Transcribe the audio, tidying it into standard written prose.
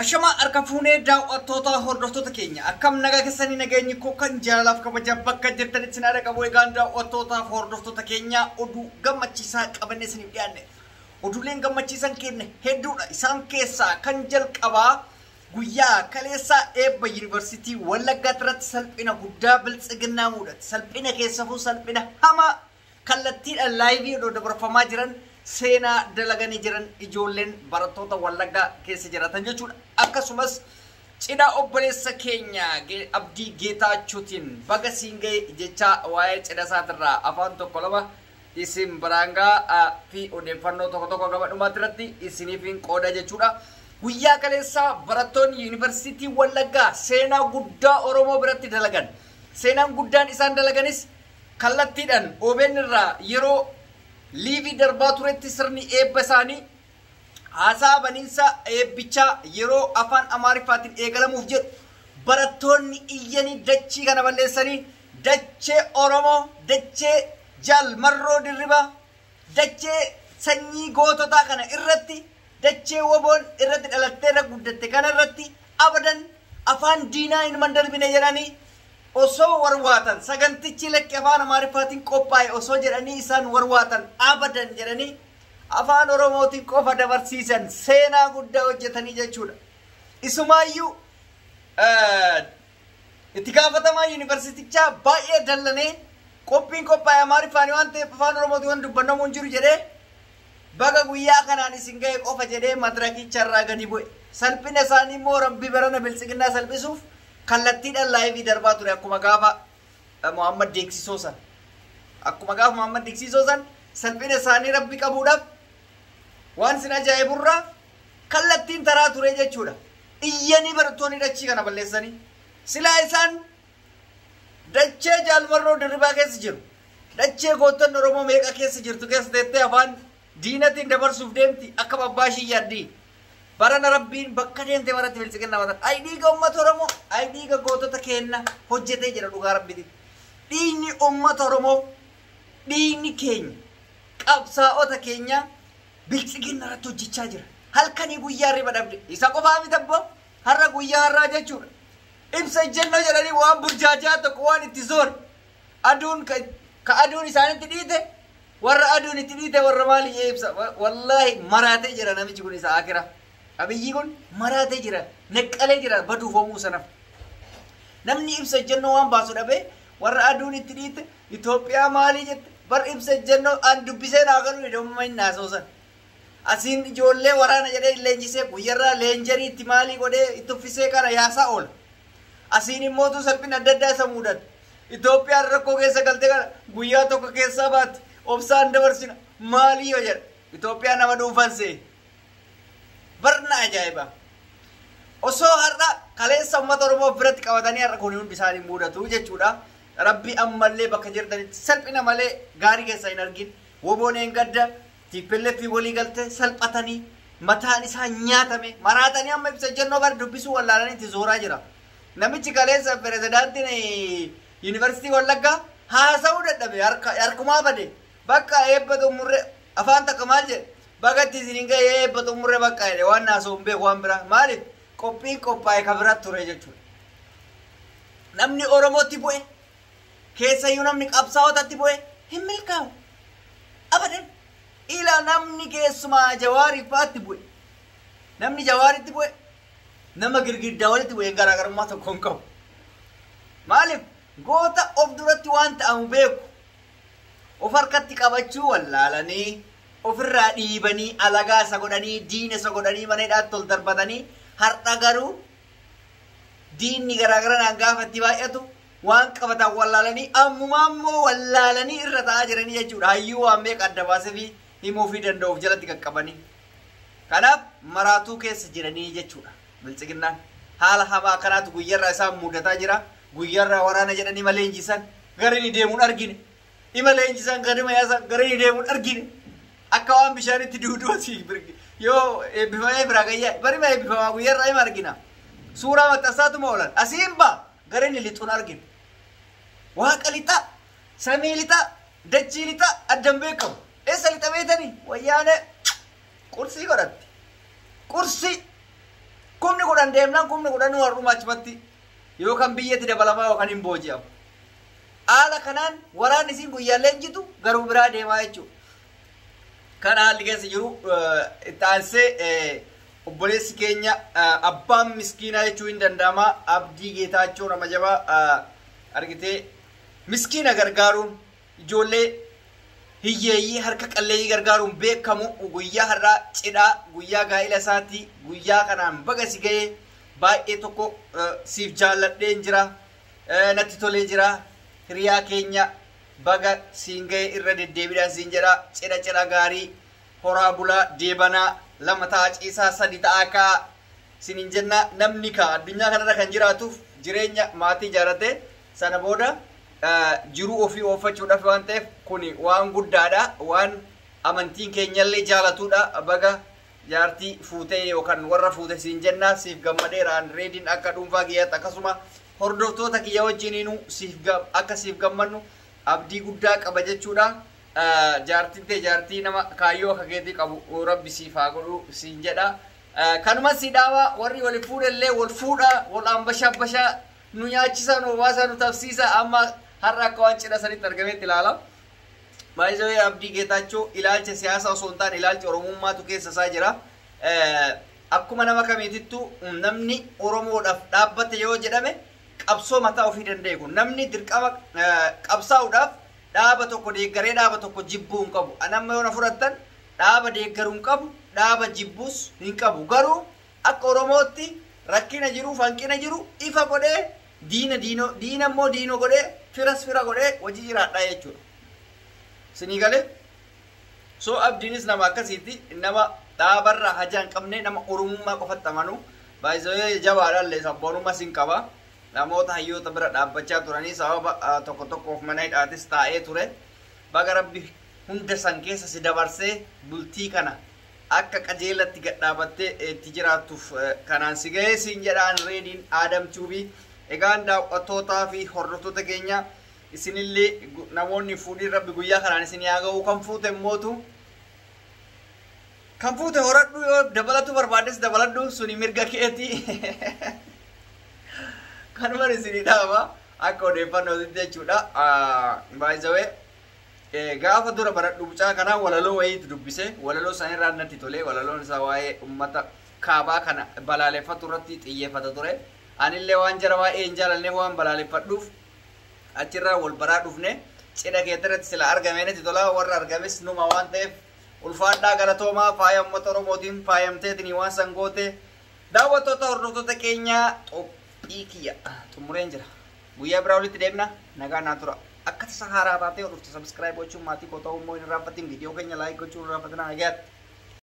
Ashama harka fuunee daawwattoota hordoftoota keenya akkam nagaa keessanii nageenyi koo kan jaalalaaf kabaja bakka jirtanitti sinaadha qabu egaan daawwattoota hordoftoota keenya oduu gammachiisaa qabannee isiniif dhiyaanne oduuleen gammachiisan keenya hedduudha isaan keessaa kan jalqabaa guyyaa kaleessaa eebba yuunivarsiitii Wallagaa irratti salphina guddaa bilxiginaa muudate salphina keessafuu salphina hamaa kallattiidhaan laayivii dabarfamaa jiran seenaa dalaganii jiran ijoolleen barattoota Wallagaa keessa jiratan jechuudha. Akkasumas cidha obboleessa keenya Abdi Getachewtiin baga siingae jecha waa'ee cidha isaatirraa afaan tokko lama isin baraangaa fi odeeffannoo tokko tokko gaba dhumaatti irratti isiniifin qooda jechuudha. Guyyaa kaleessaa barattoonni yuunivarsiitii Wallagaa seenaa guddaa Oromoo biratti dalagan. Seenaan guddaan isaan dalaganis kallattiidhaan OBN irraa yeroo liivi darbaa turetti sirni eebba isaanii haasaa baniinsa eebbichaa yeroo afaan Amaariffaatiin eegalamuuf jedhu barattoonni iyyanii dachii kana balleessanii dachee Oromoo, dachee Jaalmarroo Dirribaa, dachee sanyii goototaa kana irratti dachee woboon irratti dhalattee irra guddatte kana irratti abadan afaan diinaa hin mandarbine jedhanii osoo warwaatan sagantichi lakke afaan Amaariffaatiin qophaa'e osoo jedhanii isaan warwaatan abadan jedhanii afaan Oromootiin qofa dabarsiisan seenaa guddaa hojjetanii jechuudha. Isumaayyuu itti gaafatamaa yuunivarsiitichaa baay'ee dallanee qophiin qophaa'e Amaariffaan waan ta'eef afaan Oromootiin waan dubbannamu hin jiru jedhee baga guyyaa kanaan isin ga'e qofa jedhee madirakicha irraa gadi bu'e. Salphina isaanii immoo rabbi barana bilxiginaa salphisuuf kallattiidhaan laayivii darbaa ture akkuma gaafa Muhammad Deeksisoo san akkuma gaafa Muhammad Deeksisoo san salphina isaanii rabbi qabuudhaaf waan sin ajaa'iburraa kallattiin taraa ture jechuudha. Iyyanii barattoonni dachii kana balleessanii silaa isaan dachee Jaalmarroo Dirribaa keessa jiru dachee gootonni Oromoo meeqa keessa jirtu keessa teettee afaan diinatiin dabarsuuf deemti akka babbaashii yaaddii. Barana rabbiin bakka deemtee baratti bilxiginaa watan aydiiga uummata Oromoo aydiiga gootota keenya hojjetee jira dhugaa rabbiiti. Dhiigni uummata Oromoo dhiigni keenya qabsaa'ota keenya bilxiginaa irratti hojjechaa jira. Halkanii guyyaa riba dhabde isa qofaa miti abbo har'a guyyaa har'aa jechuudha. Ibsa ejjennoo jedhanii waan burjaajaa tokko waan itti zoor aduun ka aduun isaanitti dhiite warra aduun itti dhiite warra maalii ibsa wallaahi maraatee jira namichi kun isa akira. Abiyyi kun maraatee jira neqqalee jira baduuf hoomuu sanaaf. Namni ibsa ejjennoo waan baasu dhabee warra aduun itti dhiite Itoophiyaa maalii jette bar ibsa ejjennoo an dubbisee naa galuu hidhamuma hin naasoosan. Asiin ijoollee waraana jedhee leenjisee guyyarraa leenjarii itti maalii godhee itti uffisee kana yaasaa oola. Asiin immootu salphina adda addaa isa mudata. Itoophiyaan rakkoo keessa galtee kana guyyaa tokko keessaa baatti obsaan dabarsina maalii yoo jedha Itoophiyaa nama dhuunfaan se'e. Barna ajaa'iba. Osoo har'a kaleessa uummata Oromoo biratti qabatanii har'a kun hundi isaanii mudatu jechuudha. Rabbi ammallee bakka jirtanitti salphina malee gaarii keessa hin argin. Wobooneen gadda TPLF walii galte salphatanii mataan isaa nyaatame maraatanii amma ibsa ejjennoo bara dubbisuu wallaalanii itti zooraa jira. Namichi kaleessa pirezidaantiin yuunivarsiitii Wallagaa haasa'uu dadhabe harkumaa bade bakka eebba xumurre afaan takka maal jedhe bagatti isin ga'ee eebba xumurre bakka jedhe waan naasoo beeku waan biraa maaliif qophiin qophaa'e ka biratti ture jechuudha. Namni Oromootti bu'e keessayyuu namni qabsaa'otatti bu'e hin milkaa'u abadan ila namni keessumaa Jawaarifaatti bu'e namni Jawaaritti bu'e nama girgiddaa walitti bu'e garaagarummaa tokko hin qabu. Maaliif goota of duratti waan ta'amu beeku of harkatti qabachuu wallaalanii ofirraa dhiibanii alagaa isa godhanii diina isa godhanii mana hidhaatti ol darbatanii har'a garuu diinni garaagaraan gaafatti baay'atu waan qabatan wallaalanii ammumaa immoo wallaalanii irra ta'aa jiranii jechuudha. Hayyuu waan meeqa adda baasee fi himuufii danda'uuf jalatti qaqqabanii. Kanaaf maraatuu keessa jiranii jechuudha. Bilxiginnaan haala hamaa kanaatu guyyarraa isaan mudataa jira. Guyyarraa waraana jedhanii malee injisan garii deemuun argine. Ima leenjisan gadima yaasan garii deemuun argine. Akka waan bishaanitti duuduuti yoo eebbifamee biraa gayyaa barima eebbifamaa guyyarraa ima argina. Suuraa maxxansaatuma oolan asiin baa garii lixuun argina. Waaqa lixaa, samii lixaa, dachii lixaa addan beekamu. Eessa lixa beetanii wayyaanee qursii godhatti. Qursii kumni duraan deemnaan kumni kudhanii warruma achumatti yookaan biyyatti dabalamaa yookaan hin booji'amu. Haala kanaan waraanni isin guyyaallee jitu garuu biraa deemaa jechuudha. Kana haalli keessa jiru itti aansee obboleessi keenya abbaan miskiinaa jechuu hin danda'ama. Abdii Geetaachoo nama jabaa argitee miskiina gargaaruun ijoollee hiyyeeyyii harka qalleeyyii gargaaruun beekamu guyyaa har'aa cidhaa guyyaa gaa'ila isaatii guyyaa kanaan baga si ga'ee baay'ee tokko siif jaalladheen jira natti tolee jira hiriyaa keenya baga siin ga'ee irra deddeebiidhaan siin jedha cidha gaarii horaa bulaa deebanaa lama ta'a ciisaa sadi ta'a kaa sinin jenna namni kaa addunyaa kanarra kan jiraatuuf jireenya maatii ijaarrate sana booda jiru ofii oofachuudhaaf waan ta'eef kuni waan guddaadha waan amantiin keenyallee jaalatudha baga jaartii fuutee yookaan warra fuute siin jenna siif gammadeeraan reediin akka dhuunfaa kiyyaatti akkasuma hordoftoota kiyya wajjiniinu akka siif gammannu abdii guddaa qaba jechuudha. Jaartiin ta'e jaartii nama kaayyoo akka keetii qabu rabbi siif haa godhu siin jedha. Kanuma siidhaawaa warri wali fuudhallee wal fuudha wal ambashaa nu nyaachisan obaasa nu tafsiisa amma har'a akka waan cidha sanitti argametti ilaala. Baay'ee Abdii Geetaachoo ilaalcha siyaasaa osoo hin taane ilaalcha oromummaatu keessa isaa jira. Akkuma nama kamiitittu namni oromoodhaaf dhaabbate yoo jedhame qabsoo mataa ofii danda'e kun namni dirqama qabsaa'uudhaaf dhaaba tokko deeggaree dhaaba tokko jibbuu hin qabu. Anamma yoo na fudhattan dhaaba deeggaruu hin qabu dhaaba jibbuus hin qabu. Garuu akka oromootti rakkina jiru hanqina jiru ifa godhee diina immoo diino godhee firas fira godhee hojii jiraadhaa jechuudha. Sinii galee so abdiinis nama akkasiiti nama dhaabarraa hajaa hin qabne nama oromummaa qofatti amanu baay'ee jabaadhaallee sabboonummaa sin qaba. Namoota hayyoota bira dhaabbachaa turanii sababa tokko tokkoof mana hidhaatis taa'ee ture. Baga rabbi hunda san keessa si dabarsee bultii kana akka qajeelatti gadhaabattee itti jiraattuuf kanaan si ga'ee siin jedhaan reediin Aadam Tuubii. Egaan daawwattootaa fi hordoftoota keenya isinillee namoonni fuudhii rabbi guyyaa kanaan isin yaa ga'u kan fuute mootu kan fuute horadhu yoo dabalatu barbaades dabaladhu suni mirga keetii kanuma isinii dhaaba akka odeeffannootti jechuudha. Baay'ee gaafa dura baradhu bucaa kanaa walaloo wayiitu dubbise walaloo sanirraa natti tole walaloon isaa waa'ee ummata kaabaa kana balaaleffatu irratti xiyyeeffata ture. Anillee waan jara waa'ee hin jaalanne waan balaaleffadhuuf achirraa wal baraa dhufne cidha keetirratti sila argameeniti tola warra argames numa waan ta'eef ulfaadhaa galatoomaa faaya uummata oromootiin faayamteetiin waan san goote daawwattoota hordoftoota keenya qophii kiyya xumureen jira guyyaa biraa walitti deemna nagaa naa tura akka tasa haaraa taatee hordoftoota subscribe gochuun maatii koo ta'uu immoo hin irraanfatiin viidiyoo keenya like gochuun hin irraanfatina nagaatti.